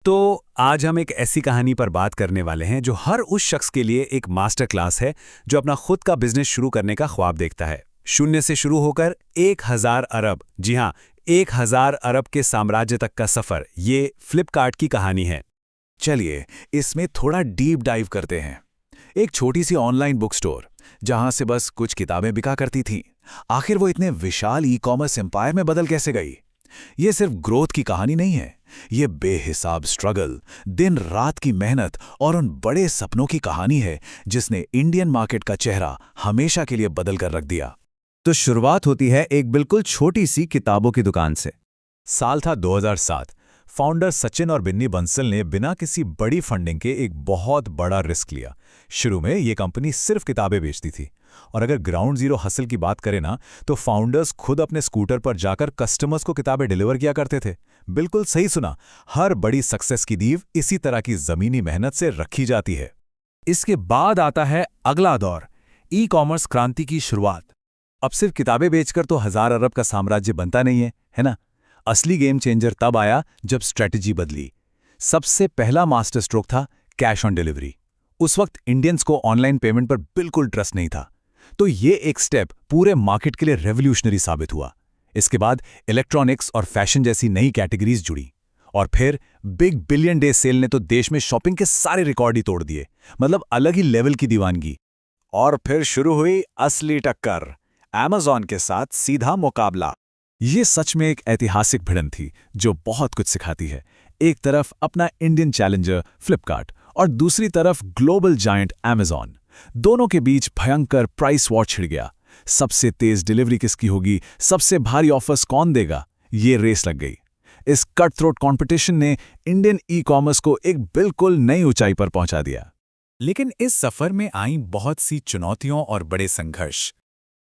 तो आज हम एक ऐसी कहानी पर बात करने वाले हैं जो हर उस शख्स के लिए एक मास्टर क्लास है जो अपना खुद का बिजनेस शुरू करने का ख्वाब देखता है। शून्य से शुरू होकर 1000 अरब, जी हाँ, 1000 अरब के साम्राज्य तक का सफर, ये फ्लिपकार्ट की कहानी है। चलिए इसमें थोड़ा डीप डाइव करते हैं। एक छोटी सी ऑनलाइन बुक स्टोर जहां से बस कुछ किताबें बिका करती थीं, आखिर वो इतने विशाल ई कॉमर्स एम्पायर में बदल कैसे गई? ये सिर्फ ग्रोथ की कहानी नहीं है, ये बेहिसाब स्ट्रगल, दिन रात की मेहनत और उन बड़े सपनों की कहानी है जिसने इंडियन मार्केट का चेहरा हमेशा के लिए बदल कर रख दिया। तो शुरुआत होती है एक बिल्कुल छोटी सी किताबों की दुकान से। साल था 2007। फाउंडर सचिन और बिन्नी बंसल ने बिना किसी बड़ी फंडिंग के एक बहुत बड़ा रिस्क लिया। शुरू में ये कंपनी सिर्फ किताबें बेचती थी, और अगर ग्राउंड जीरो हसल की बात करें ना, तो फाउंडर्स खुद अपने स्कूटर पर जाकर कस्टमर्स को किताबें डिलीवर किया करते थे। बिल्कुल सही सुना, हर बड़ी सक्सेस की नींव इसी तरह की जमीनी मेहनत से रखी जाती है। इसके बाद आता है अगला दौर, ई कॉमर्स क्रांति की शुरुआत। अब सिर्फ किताबें बेचकर तो 1000 अरब का साम्राज्य बनता नहीं है ना? असली गेम चेंजर तब आया जब स्ट्रेटजी बदली। सबसे पहला मास्टर स्ट्रोक था कैश ऑन डिलीवरी। उस वक्त इंडियंस को ऑनलाइन पेमेंट पर बिल्कुल ट्रस्ट नहीं था, तो ये एक स्टेप पूरे मार्केट के लिए रेवोल्यूशनरी साबित हुआ। इसके बाद इलेक्ट्रॉनिक्स और फैशन जैसी नई कैटेगरीज जुड़ी, और फिर बिग बिलियन डे सेल ने तो देश में शॉपिंग के सारे रिकॉर्ड ही तोड़ दिए। मतलब अलग ही लेवल की दीवानगी। और फिर शुरू हुई असली टक्कर, Amazon के साथ सीधा मुकाबला। ये सच में एक ऐतिहासिक भिड़ंत थी जो बहुत कुछ सिखाती है। एक तरफ अपना इंडियन चैलेंजर फ्लिपकार्ट और दूसरी तरफ ग्लोबल जायंट Amazon। दोनों के बीच भयंकर प्राइस वॉर छिड़ गया। सबसे तेज डिलीवरी किसकी होगी, सबसे भारी ऑफर्स कौन देगा, ये रेस लग गई। इस कट थ्रोट कॉम्पिटिशन ने इंडियन ई कॉमर्स को एक बिल्कुल नई ऊंचाई पर पहुंचा दिया। लेकिन इस सफर में आई बहुत सी चुनौतियों और बड़े संघर्ष।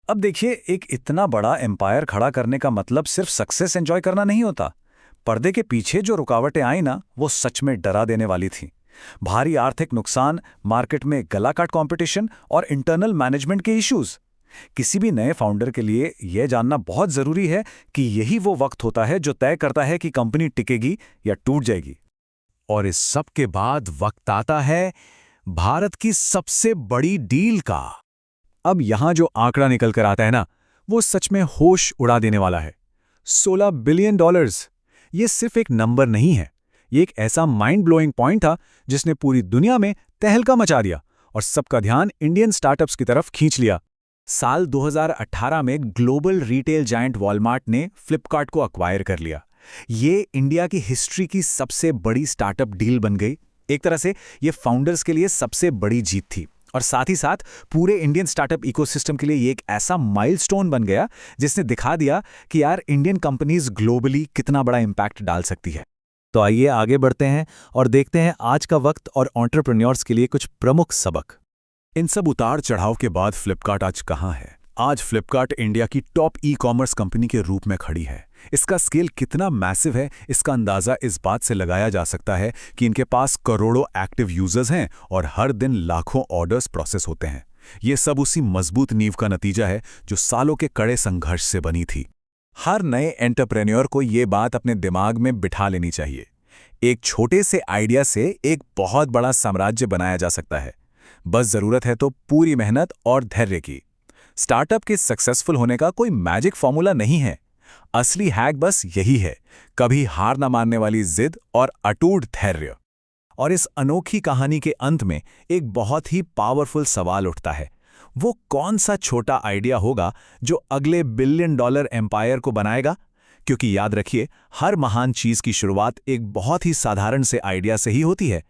अब देखिए, एक इतना बड़ा एम्पायर खड़ा करने का मतलब सिर्फ सक्सेस एंजॉय करना नहीं होता। पर्दे के पीछे जो रुकावटें आई ना, वो सच में डरा देने वाली थीं। भारी आर्थिक नुकसान, मार्केट में गलाकाट कंपटीशन और इंटरनल मैनेजमेंट के इश्यूज। किसी भी नए फाउंडर के लिए यह जानना बहुत जरूरी है कि यही वो वक्त होता है जो तय करता है कि कंपनी टिकेगी या टूट जाएगी। और इस सब के बाद वक्त आता है भारत की सबसे बड़ी डील का। अब यहां जो आंकड़ा निकल कर आता है ना, वो सच में होश उड़ा देने वाला है। $16 बिलियन। ये सिर्फ एक नंबर नहीं है, ये एक ऐसा माइंड ब्लोइंग पॉइंट था जिसने पूरी दुनिया में तहलका मचा दिया और सबका ध्यान इंडियन स्टार्टअप्स की तरफ खींच लिया। साल 2018 में ग्लोबल रिटेल जायंट वॉलमार्ट ने फ्लिपकार्ट को अक्वायर कर लिया। ये इंडिया की हिस्ट्री की सबसे बड़ी स्टार्टअप डील बन गई। एक तरह से ये फाउंडर्स के लिए सबसे बड़ी जीत थी, और साथ ही साथ पूरे इंडियन स्टार्टअप इकोसिस्टम के लिए ये एक ऐसा माइलस्टोन बन गया जिसने दिखा दिया कि यार इंडियन कंपनीज ग्लोबली कितना बड़ा इंपैक्ट डाल सकती है। तो आइए आगे बढ़ते हैं और देखते हैं आज का वक्त और एंटरप्रेन्योर्स के लिए कुछ प्रमुख सबक। इन सब उतार चढ़ाव के बाद फ्लिपकार्ट आज कहाँ है? आज फ्लिपकार्ट इंडिया की टॉप ई कॉमर्स कंपनी के रूप में खड़ी है। इसका स्केल कितना मैसिव है, इसका अंदाजा इस बात से लगाया जा सकता है कि इनके पास करोड़ों एक्टिव यूजर्स हैं और हर दिन लाखों ऑर्डर्स प्रोसेस होते हैं। ये सब उसी मजबूत नींव का नतीजा है जो सालों के कड़े संघर्ष से बनी थी। हर नए एंटरप्रेन्योर को ये बात अपने दिमाग में बिठा लेनी चाहिए, एक छोटे से आइडिया से एक बहुत बड़ा साम्राज्य बनाया जा सकता है। बस जरूरत है तो पूरी मेहनत और धैर्य की। स्टार्टअप के सक्सेसफुल होने का कोई मैजिक फॉर्मूला नहीं है। असली हैक बस यही है, कभी हार न मानने वाली जिद और अटूट धैर्य। और इस अनोखी कहानी के अंत में एक बहुत ही पावरफुल सवाल उठता है, वो कौन सा छोटा आइडिया होगा जो अगले $1 बिलियन एम्पायर को बनाएगा? क्योंकि याद रखिए, हर महान चीज की शुरुआत एक बहुत ही साधारण से आइडिया से ही होती है।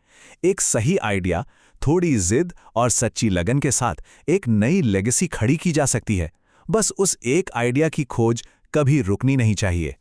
एक सही आइडिया, थोड़ी जिद और सच्ची लगन के साथ एक नई लेगेसी खड़ी की जा सकती है। बस उस एक आइडिया की खोज कभी रुकनी नहीं चाहिए।